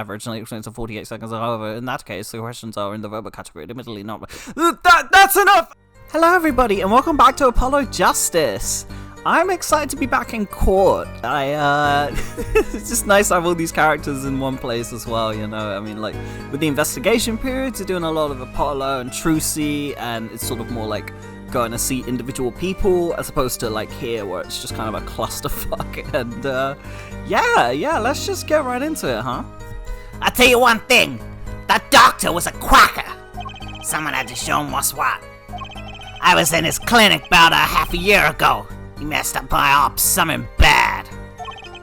originally explains to 48 seconds. However, in that case, the questions are in the verbal category, admittedly not. That's enough! Hello, everybody, and welcome back to Apollo Justice. I'm excited to be back in court. It's just nice to have all these characters in one place as well, you know? I mean, like, with the investigation periods, you're doing a lot of Apollo and Trucy, and it's sort of more like going to see individual people, as opposed to, like, here, where it's just kind of a clusterfuck. And, yeah, let's just get right into it, huh? I'll tell you one thing. That doctor was a quacker. Someone had to show him what's what. I was in his clinic about a half a year ago. He messed up my ops something bad.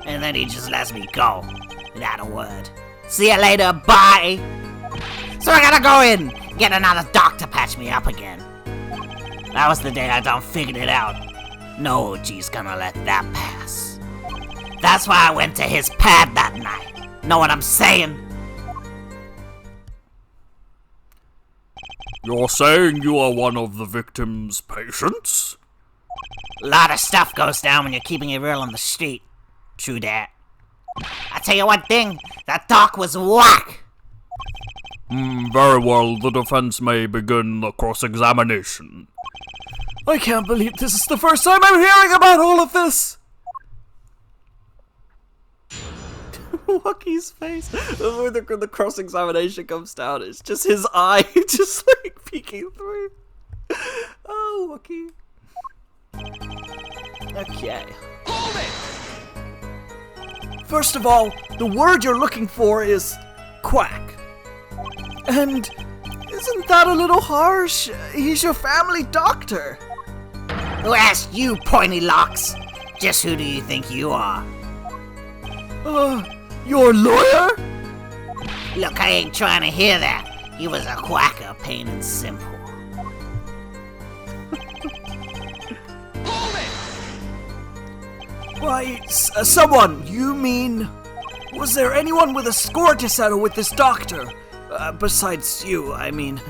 And then he just lets me go. Without a word. See you later, bye! So I gotta go in, get another doc to patch me up again. That was the day I done figured it out. No OG's gonna let that pass. That's why I went to his pad that night. Know what I'm saying? You're saying you are one of the victim's patients? A lot of stuff goes down when you're keeping it real on the street. True that. I tell you one thing, that doc was whack! Very well, the defense may begin the cross-examination. I can't believe this is the first time I'm hearing about all of this! Wookiee's face, when the cross-examination comes down, it's just his eye, just like peeking through. Oh, Wookiee. Okay. Hold it! First of all, the word you're looking for is quack. And isn't that a little harsh? He's your family doctor. Who asked you, pointy locks? Just who do you think you are? Your lawyer? Look, I ain't trying to hear that. He was a quacker, plain and simple. Hold it! Why, someone, you mean... Was there anyone with a score to settle with this doctor? Besides you, I mean...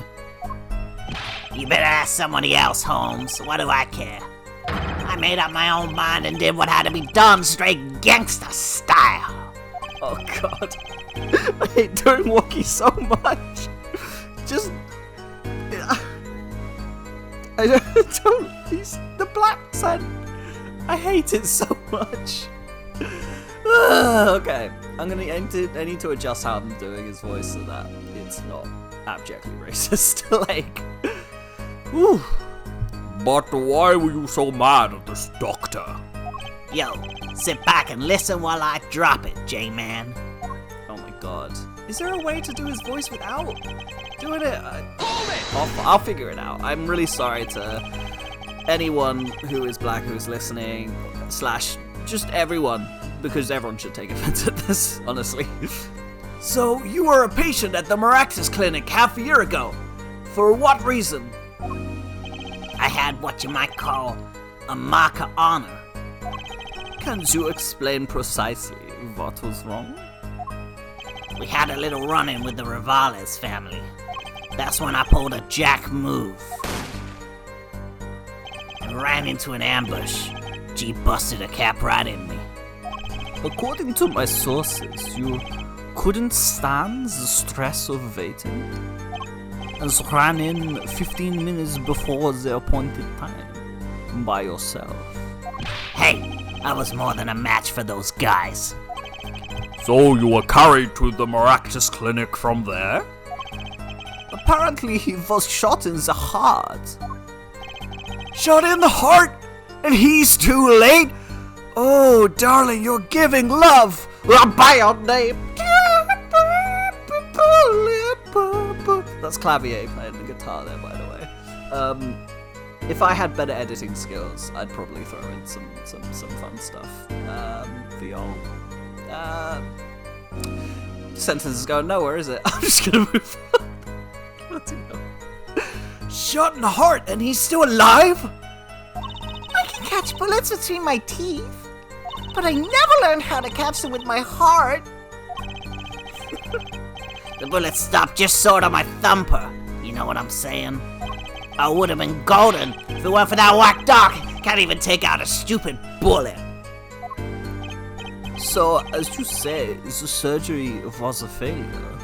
You better ask somebody else, Holmes. What do I care? I made up my own mind and did what had to be done, straight gangster style. Oh god. I hate doing Wookiee so much. Just... I don't... He's the black son. I hate it so much. Okay. I need to adjust how I'm doing his voice so that it's not abjectly racist. Like... Whew. But why were you so mad at this doctor? Yo, sit back and listen while I drop it, J-Man. Oh my god. Is there a way to do his voice without doing it? I'll figure it out. I'm really sorry to anyone who is black who's listening, / just everyone, because everyone should take offense at this, honestly. So, you were a patient at the Miraxis clinic half a year ago. For what reason? I had what you might call a mark of honor. Can you explain precisely what was wrong? We had a little run-in with the Rivales family. That's when I pulled a jack move. And ran into an ambush. G busted a cap right in me. According to my sources, you couldn't stand the stress of waiting and ran in 15 minutes before the appointed time by yourself. Hey! I was more than a match for those guys. So you were carried to the Miraxis clinic from there? Apparently he was shot in the heart. Shot in the heart? And he's too late? Oh, darling, you're giving love. By your name. That's Clavier playing the guitar there, by the way. If I had better editing skills, I'd probably throw in some fun stuff for y'all. Sentence is going nowhere, is it? I'm just gonna move on. Shot in the heart, and he's still alive? I can catch bullets between my teeth, but I never learned how to catch them with my heart. The bullet stopped just short of my thumper. You know what I'm saying? I would have been golden if it weren't for that whack doc. Can't even take out a stupid bullet. So, as you say, the surgery was a failure.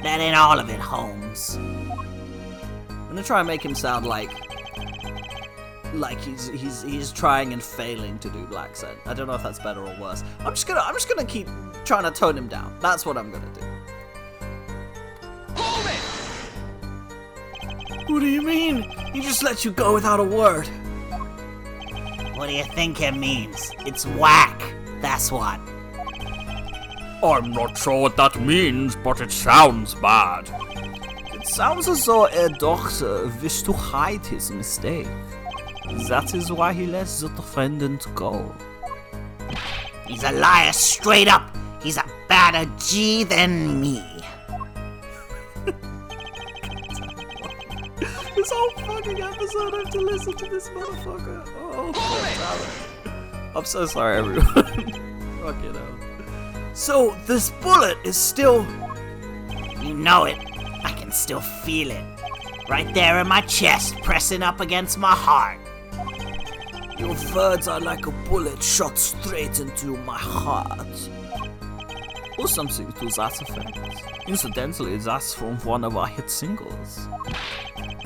That ain't all of it, Holmes. I'm gonna try and make him sound like he's trying and failing to do black scent. I don't know if that's better or worse. I'm just gonna keep trying to tone him down. That's what I'm gonna do. What do you mean? He just let you go without a word. What do you think it means? It's whack. That's what. I'm not sure what that means, but it sounds bad. It sounds as though a doctor wished to hide his mistake. That is why he let the defendant go. He's a liar straight up. He's a badder G than me. This whole fucking episode I have to listen to this motherfucker. Oh, God. I'm so sorry, everyone. Fucking hell. So, this bullet is still... You know it. I can still feel it. Right there in my chest, pressing up against my heart. Your words are like a bullet shot straight into my heart. Or something to that effect. Incidentally, that's from one of our hit singles.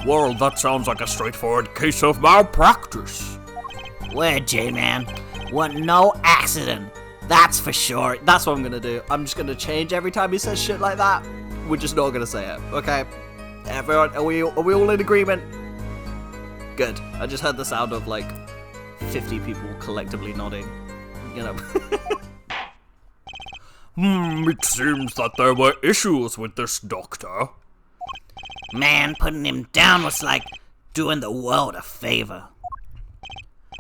Well, that sounds like a straightforward case of malpractice. Where, J-Man? Wasn't no accident. That's for sure. That's what I'm gonna do. I'm just gonna change every time he says shit like that. We're just not gonna say it, okay? Everyone, are we all in agreement? Good. I just heard the sound of like 50 people collectively nodding. You know. It seems that there were issues with this doctor. Man, putting him down was like doing the world a favor.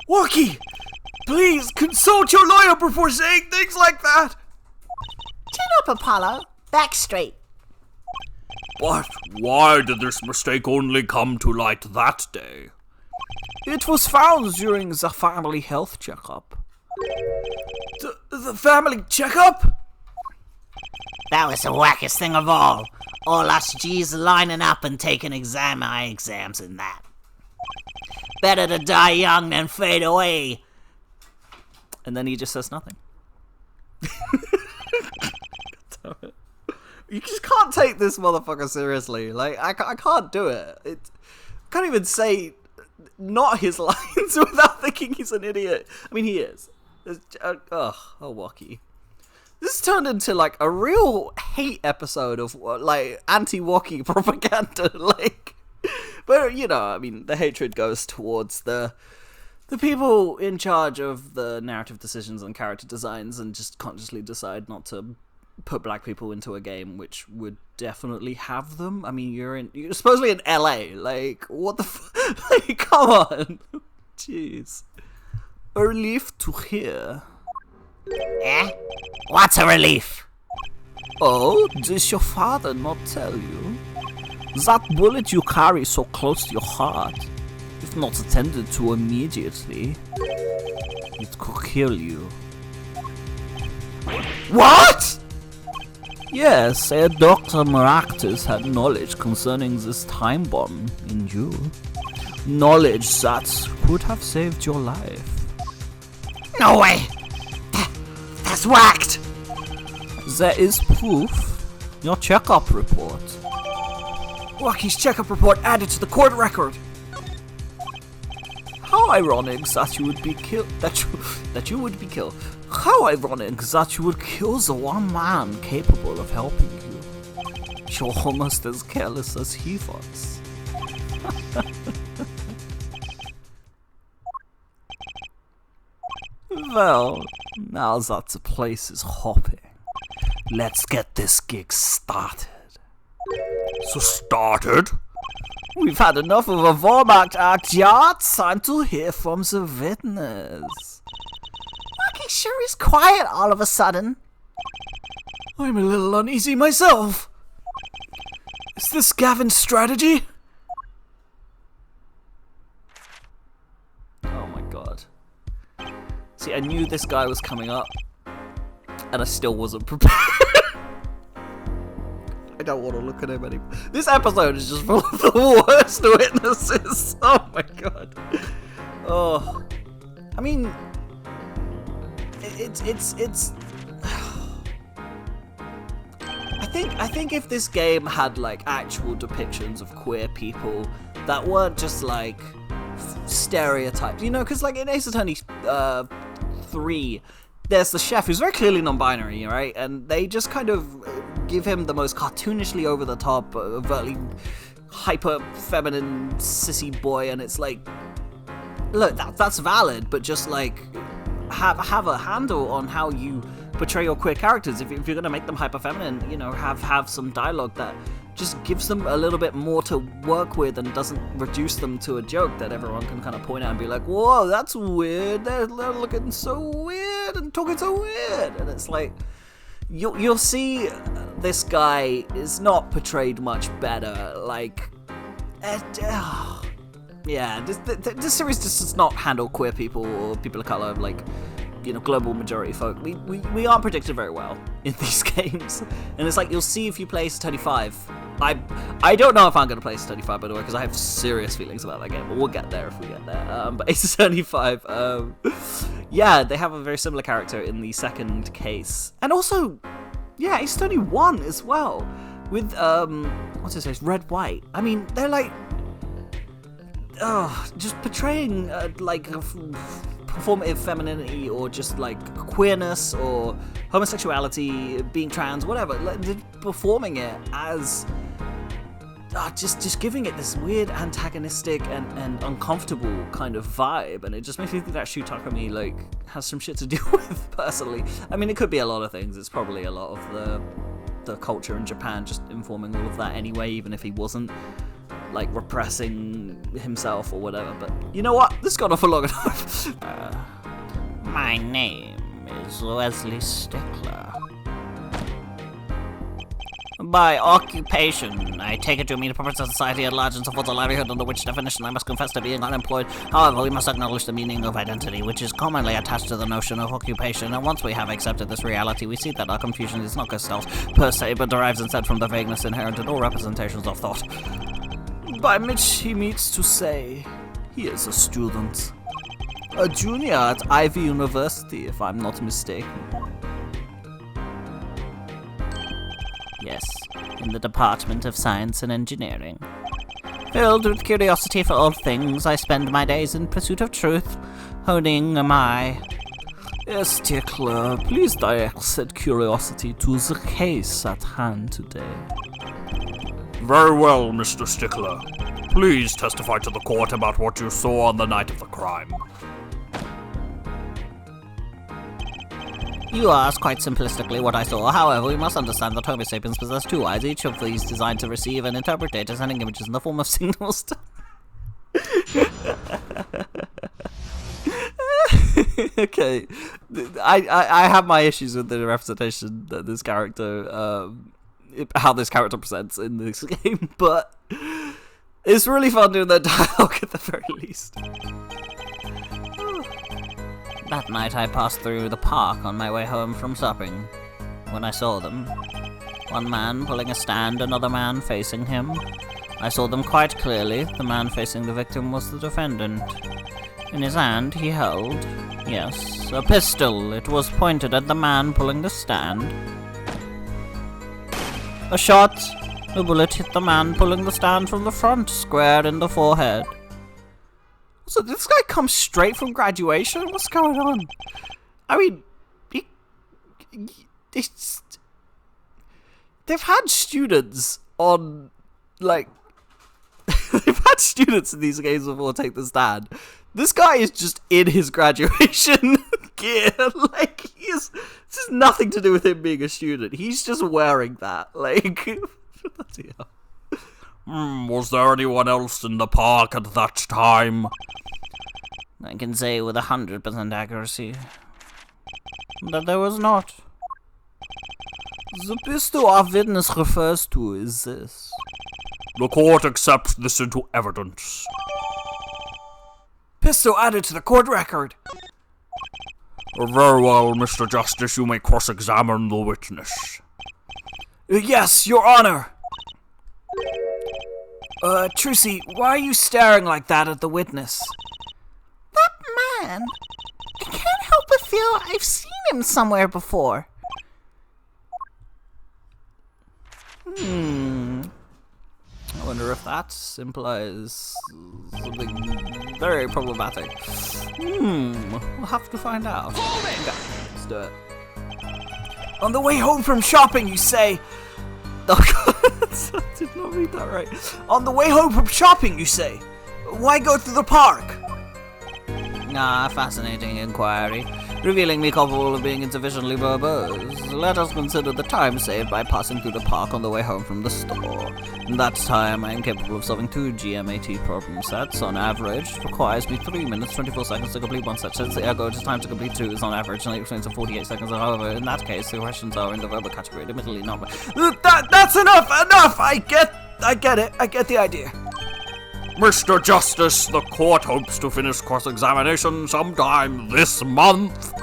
Walkie! Please, consult your lawyer before saying things like that! Chin up, Apollo. Back straight. But why did this mistake only come to light that day? It was found during the family health checkup. The family checkup? That was the wackest thing of all. All us G's lining up and taking eye exams and that. Better to die young than fade away. And then he just says nothing. You just can't take this motherfucker seriously. Like, I can't do it. I can't even say not his lines without thinking he's an idiot. I mean, he is. Walkie. This turned into, like, a real hate episode of, like, anti-Walkie propaganda. Like, but, you know, I mean, the hatred goes towards the people in charge of the narrative decisions and character designs and just consciously decide not to put black people into a game which would definitely have them. I mean, you're supposedly in LA. Like, what the like, come on. Jeez. A relief to hear. Eh? What's a relief? Oh, does your father not tell you? That bullet you carry so close to your heart, if not attended to immediately, it could kill you. What? Yes, a Dr. Maractus had knowledge concerning this time bomb in you. Knowledge that could have saved your life. No way! That's whacked! There is proof. Your checkup report. Walkie's checkup report added to the court record. How ironic that you would be killed. That you would be killed. How ironic that you would kill the one man capable of helping you. You're almost as careless as he was. Well, now that the place is hopping, let's get this gig started. So started? We've had enough of a warm-up act, yeah? Time to hear from the witness. Walkie sure is quiet all of a sudden. I'm a little uneasy myself. Is this Gavin's strategy? Oh my god. See, I knew this guy was coming up, and I still wasn't prepared. I don't want to look at him anymore. This episode is just full of the worst witnesses. Oh my god. Oh. I mean, it's. I think if this game had like actual depictions of queer people that weren't just like stereotypes, because like in Ace Attorney 3, there's the chef who's very clearly non-binary, right? And they just kind of give him the most cartoonishly over-the-top, overtly hyper-feminine sissy boy, and it's like, look, that's valid, but just like have a handle on how you portray your queer characters. If you're gonna make them hyper feminine, have some dialogue that just gives them a little bit more to work with and doesn't reduce them to a joke that everyone can kind of point out and be like, whoa, that's weird, they're looking so weird and talking so weird. And it's like, you'll see this guy is not portrayed much better. Like, this series just does not handle queer people or people of color like, global majority folk. We aren't predicted very well in these games. And it's like, you'll see if you play Ace Attorney 5. I don't know if I'm going to play Ace Attorney 5, by the way, because I have serious feelings about that game, but we'll get there if we get there. But Ace Attorney 5, they have a very similar character in the second case. And also, Ace Attorney 1 as well, with, what's his name, Red White. I mean, they're like, just portraying, like, performative femininity or just like queerness or homosexuality, being trans, whatever, like, performing it as just giving it this weird antagonistic and uncomfortable kind of vibe, and it just makes me think that Shu Takumi like has some shit to deal with personally. I mean, it could be a lot of things. It's probably a lot of the culture in Japan just informing all of that anyway, even if he wasn't like repressing himself or whatever. But you know what? This got off for long enough. My name is Wesley Stickler. By occupation, I take it to mean the purpose of society at large and support the livelihood, under which definition I must confess to being unemployed. However, we must acknowledge the meaning of identity, which is commonly attached to the notion of occupation, and once we have accepted this reality, we see that our confusion is not gestalt per se, but derives instead from the vagueness inherent in all representations of thought. By which he means to say he is a student. A junior at Ivy University, if I'm not mistaken. Yes, in the Department of Science and Engineering. Filled with curiosity for all things, I spend my days in pursuit of truth, honing my... Yes, Stickler, please direct said curiosity to the case at hand today. Very well, Mr. Stickler. Please testify to the court about what you saw on the night of the crime. You asked quite simplistically what I saw. However, we must understand that Homo sapiens possess two eyes, each of these designed to receive and interpret data, sending images in the form of signals to... Okay, I have my issues with the representation that this character, how this character presents in this game, but it's really fun doing that dialogue at the very least. That night I passed through the park on my way home from supping, when I saw them. One man pulling a stand, another man facing him. I saw them quite clearly. The man facing the victim was the defendant. In his hand he held, yes, a pistol. It was pointed at the man pulling the stand. A shot. The bullet hit the man pulling the stand from the front, square in the forehead. So this guy comes straight from graduation? What's going on? I mean, they've had students on, like, they've had students in these games before take the stand. This guy is just in his graduation gear. Like, this has nothing to do with him being a student. He's just wearing that. Like, bloody hell. Was there anyone else in the park at that time? I can say with 100% accuracy that there was not. The pistol our witness refers to is this. The court accepts this into evidence. Pistol added to the court record. Very well, Mr. Justice, you may cross-examine the witness. Yes, Your Honor. Trucy, why are you staring like that at the witness? That man! I can't help but feel I've seen him somewhere before. I wonder if that implies something very problematic. We'll have to find out. Okay, let's do it. On the way home from shopping, you say... Oh God, I did not read that right. On the way home from shopping, you say... Why go to the park? Fascinating inquiry. Revealing me capable of being insufficiently verbose. Let us consider the time saved by passing through the park on the way home from the store. In that time, I am capable of solving 2 GMAT problem sets. On average, it requires me 3 minutes, 24 seconds to complete one set. Since the ergo it is time to complete 2 is on average, and it explains to 48 seconds. However, in that case, the questions are in the verbal category, admittedly not... That's enough! I get it. I get the idea. Mr. Justice, the court hopes to finish cross-examination sometime this month.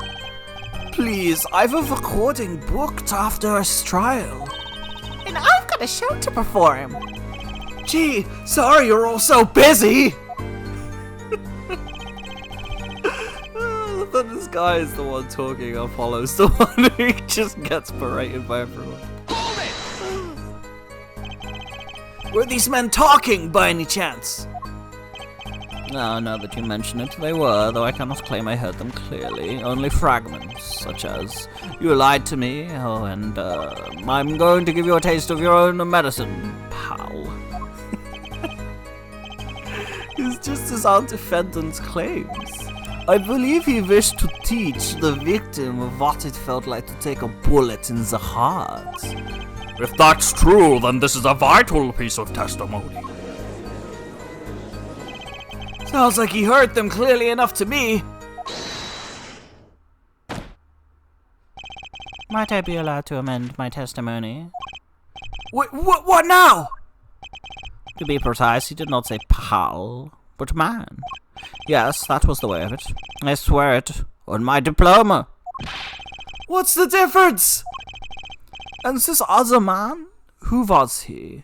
Please, I've a recording booked after his trial. And I've got a show to perform. Gee, sorry you're all so busy. But this guy is the one talking, Apollo's the one who just gets berated by everyone. Were these men talking by any chance? Now that you mention it, they were, though I cannot claim I heard them clearly. Only fragments, such as, "You lied to me," and "I'm going to give you a taste of your own medicine, pal." It's just as our defendant claims. I believe he wished to teach the victim of what it felt like to take a bullet in the heart. If that's true, then this is a vital piece of testimony. Sounds like he heard them clearly enough to me. Might I be allowed to amend my testimony? What now? To be precise, he did not say pal, but man. Yes, that was the way of it. I swear it on my diploma. What's the difference? And this other man? Who was he?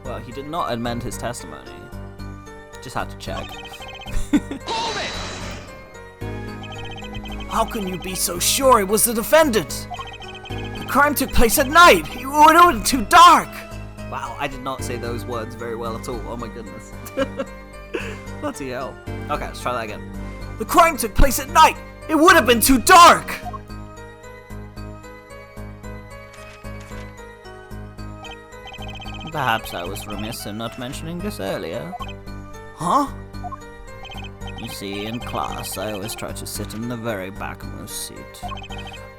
Well, he did not amend his testimony. Just had to check. How can you be so sure it was the defendant? The crime took place at night. It would have been too dark. Wow, I did not say those words very well at all. Oh my goodness. Bloody hell. Okay, let's try that again. The crime took place at night. It would have been too dark. Perhaps I was remiss in not mentioning this earlier. Huh? You see, in class, I always try to sit in the very backmost seat.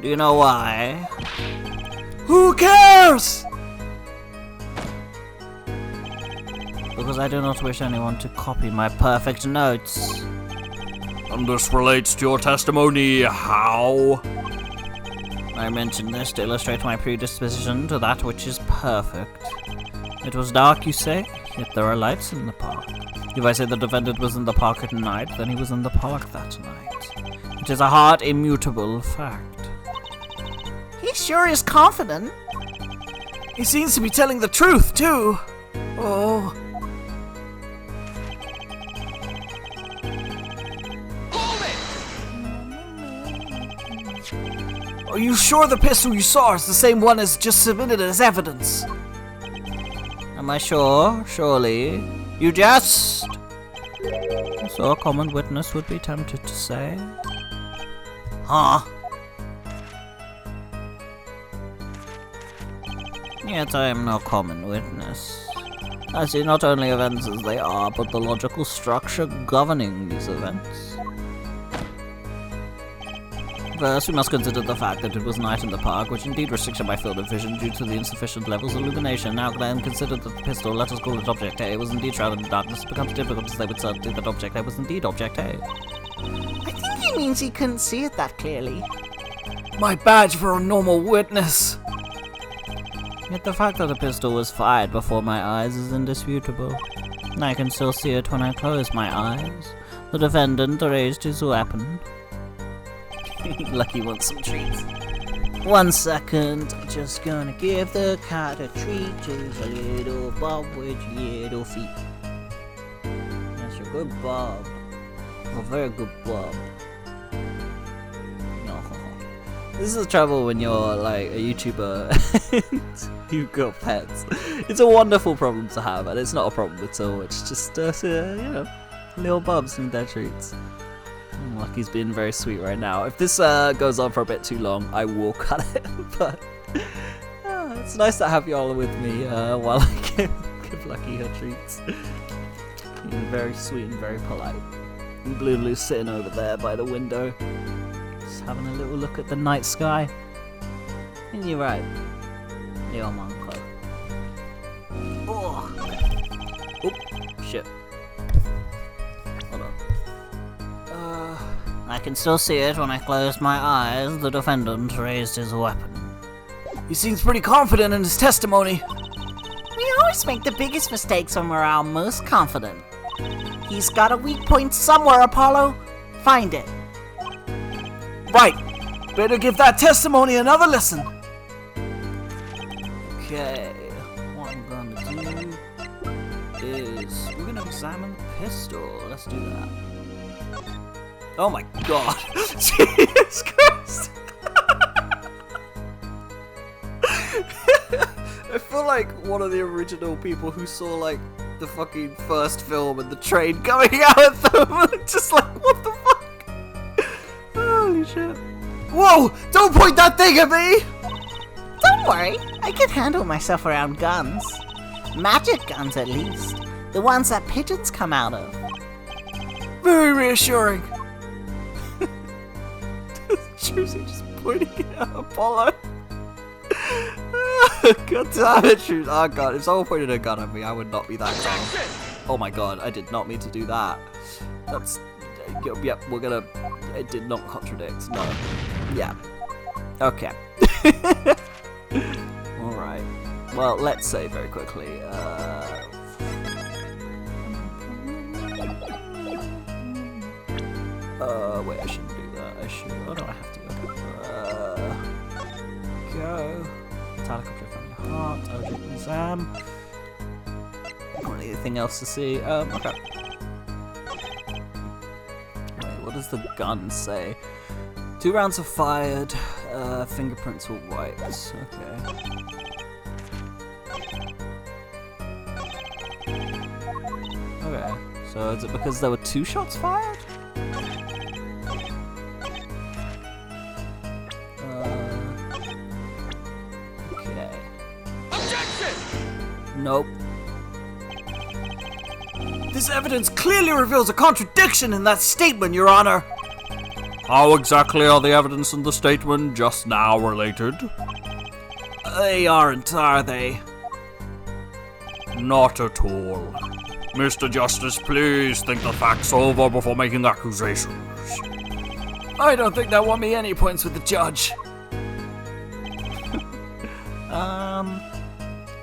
Do you know why? Who cares? Because I do not wish anyone to copy my perfect notes. And this relates to your testimony, how? I mentioned this to illustrate my predisposition to that which is perfect. It was dark, you say, yet there are lights in the park. If I say the defendant was in the park at night, then he was in the park that night. It is a hard, immutable fact. He sure is confident. He seems to be telling the truth, too. Oh. Are you sure the pistol you saw is the same one as just submitted as evidence? Am I sure? Surely. You jest! So a common witness would be tempted to say. Huh? Yet I am no common witness. I see not only events as they are, but the logical structure governing these events. First, we must consider the fact that it was night in the park, which indeed restricted my field of vision due to the insufficient levels of illumination. Now, then, consider that the pistol, let us call it Object A, was indeed shrouded in darkness. It becomes difficult to say with certainty that Object A was indeed Object A. I think he means he couldn't see it that clearly. My badge for a normal witness. Yet the fact that the pistol was fired before my eyes is indisputable. I can still see it when I close my eyes. The defendant raised his weapon. Lucky wants some treats. 1 second, just gonna give the cat a treat to the little bob with little feet. That's your Good Bob. A very good Bob. No. This is the trouble when you're like a YouTuber and you've got pets. It's a wonderful problem to have, and it's not a problem at all. It's just, little bubs need their treats. Lucky's being very sweet right now. If this goes on for a bit too long, I will cut it. But it's nice to have y'all with me while I give Lucky her treats. Being very sweet and very polite. And Blue's sitting over there by the window, just having a little look at the night sky. And you're right, you're Monko. Oh, shit. Hold on. I can still see it when I close my eyes. The defendant raised his weapon. He seems pretty confident in his testimony. We always make the biggest mistakes when we're our most confident. He's got a weak point somewhere, Apollo. Find it. Right. Better give that testimony another listen. Okay, what I'm gonna do is we're gonna examine the pistol. Let's do that. Oh my god. Jesus Christ. I feel like one of the original people who saw like the fucking first film and the train going out at them. Just like, what the fuck? Holy shit. Whoa! Don't point that thing at me! Don't worry, I can handle myself around guns. Magic guns, at least. The ones that pigeons come out of. Very reassuring. Trucy just pointing it at Apollo. God damn it, Trucy. Oh god, if someone pointed a gun at me, I would not be that calm. Oh my god, I did not mean to do that. That's... Yep, we're gonna... It did not contradict, no. Yeah. Okay. Alright. Well, let's say very quickly, wait, I shouldn't do that. I should... Oh, no, I have to. Okay. Go. Helicopter from your heart. Urgent exam. Not anything else to see. Okay. Wait, what does the gun say? 2 rounds are fired. Fingerprints were wiped. Okay. Okay. So is it because there were 2 shots fired? Okay. Nope. This evidence clearly reveals a contradiction in that statement, Your Honor. How exactly are the evidence and the statement just now related? They aren't, are they? Not at all. Mr. Justice, please think the facts over before making accusations. I don't think that won me any points with the judge.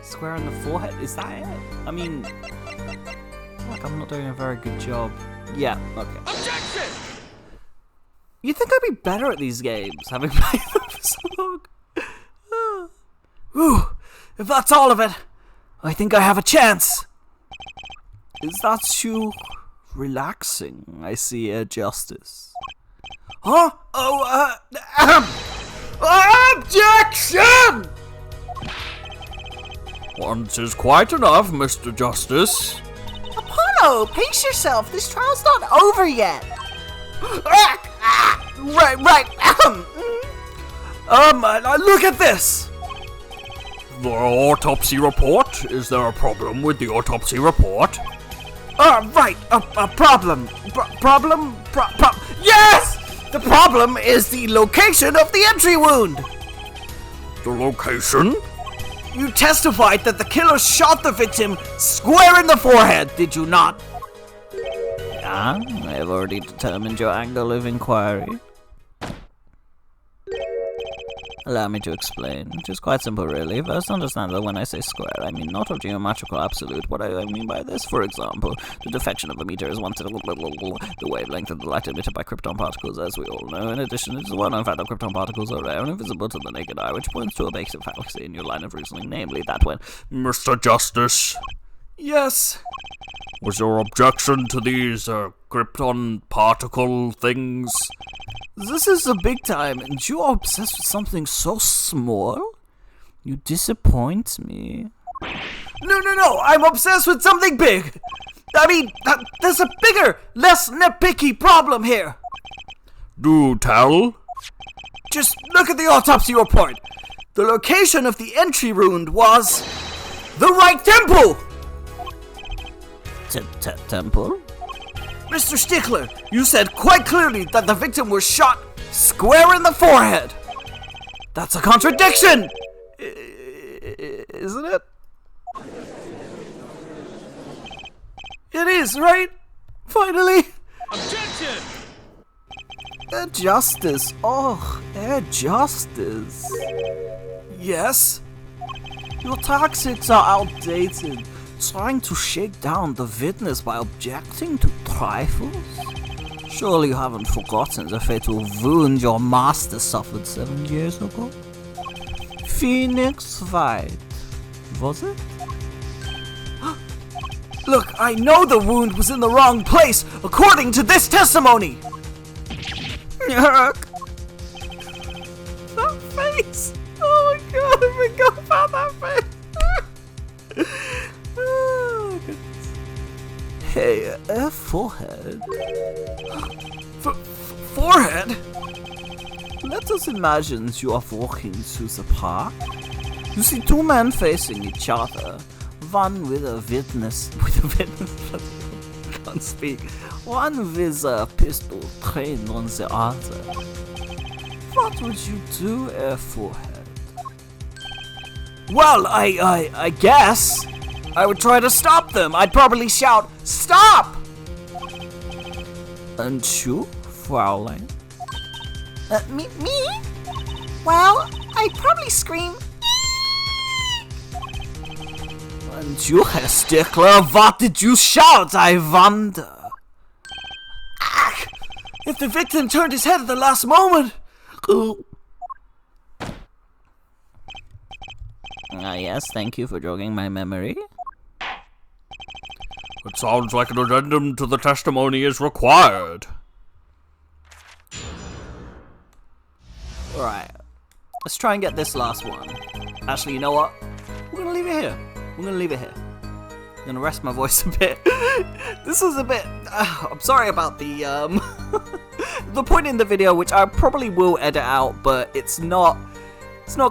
Square on the forehead, is that it? I mean, I feel like I'm not doing a very good job. Yeah, okay. Objection! You'd think I'd be better at these games, having played them for so long. Whew, if that's all of it, I think I have a chance. Is that too relaxing, I see, Justice? Huh? Oh, objection! Once is quite enough, Mr. Justice. Apollo, pace yourself. This trial's not over yet. Right. Look at this. The autopsy report? Is there a problem with the autopsy report? Right, a problem. Problem? Yes! The problem is the location of the entry wound. The location? You testified that the killer shot the victim square in the forehead, did you not? I have already determined your angle of inquiry. Allow me to explain, which is quite simple really. First, understand that when I say square, I mean not a geometrical absolute. What I mean by this, for example, the deflection of a meter is 1 to the wavelength of the light emitted by krypton particles, as we all know. In addition, it is well known fact that krypton particles are rare and invisible to the naked eye, which points to a basic fallacy in your line of reasoning, namely that when... Mr. Justice. Yes. Was your objection to these krypton particle things? This is the big time, and you are obsessed with something so small? You disappoint me. No, I'm obsessed with something big. I mean, there's a bigger, less nitpicky problem here. Do tell. Just look at the autopsy report. The location of the entry wound was the right temple. Temple? Mr. Stickler, you said quite clearly that the victim was shot square in the forehead. That's a contradiction. Isn't it? It is, right? Finally. Objection! Justice. Oh, Justice. Yes. Your tactics are outdated. Trying to shake down the witness by objecting to trifles? Surely you haven't forgotten the fatal wound your master suffered 7 years ago? Phoenix White, was it? Look, I know the wound was in the wrong place, according to this testimony. Yuck. That face! Oh my god, I forgot about that face! Oh, goodness. Hey, forehead. Forehead? Let us imagine you are walking through the park. You see two men facing each other. One with a witness, can't speak. One with a pistol trained on the other. What would you do, forehead? Well, I guess I would try to stop them. I'd probably shout, "Stop!" And you, Fraulein? Me? Well, I'd probably scream. And you, Herr Stickler, what did you shout, I wonder? If the victim turned his head at the last moment. Yes, thank you for jogging my memory. It sounds like an addendum to the testimony is required. Alright, let's try and get this last one. Actually, you know what? We're gonna leave it here. I'm gonna rest my voice a bit. This is a bit... I'm sorry about the, the point in the video, which I probably will edit out, but it's not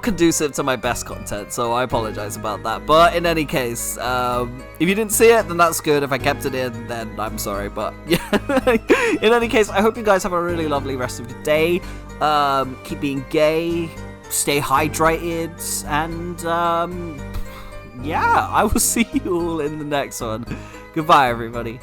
conducive to my best content, so I apologize about that. But in any case, if you didn't see it, then that's good. If I kept it in, then I'm sorry, but yeah. In any case, I hope you guys have a really lovely rest of your day. Keep being gay, stay hydrated, and yeah, I will see you all in the next one. Goodbye, everybody.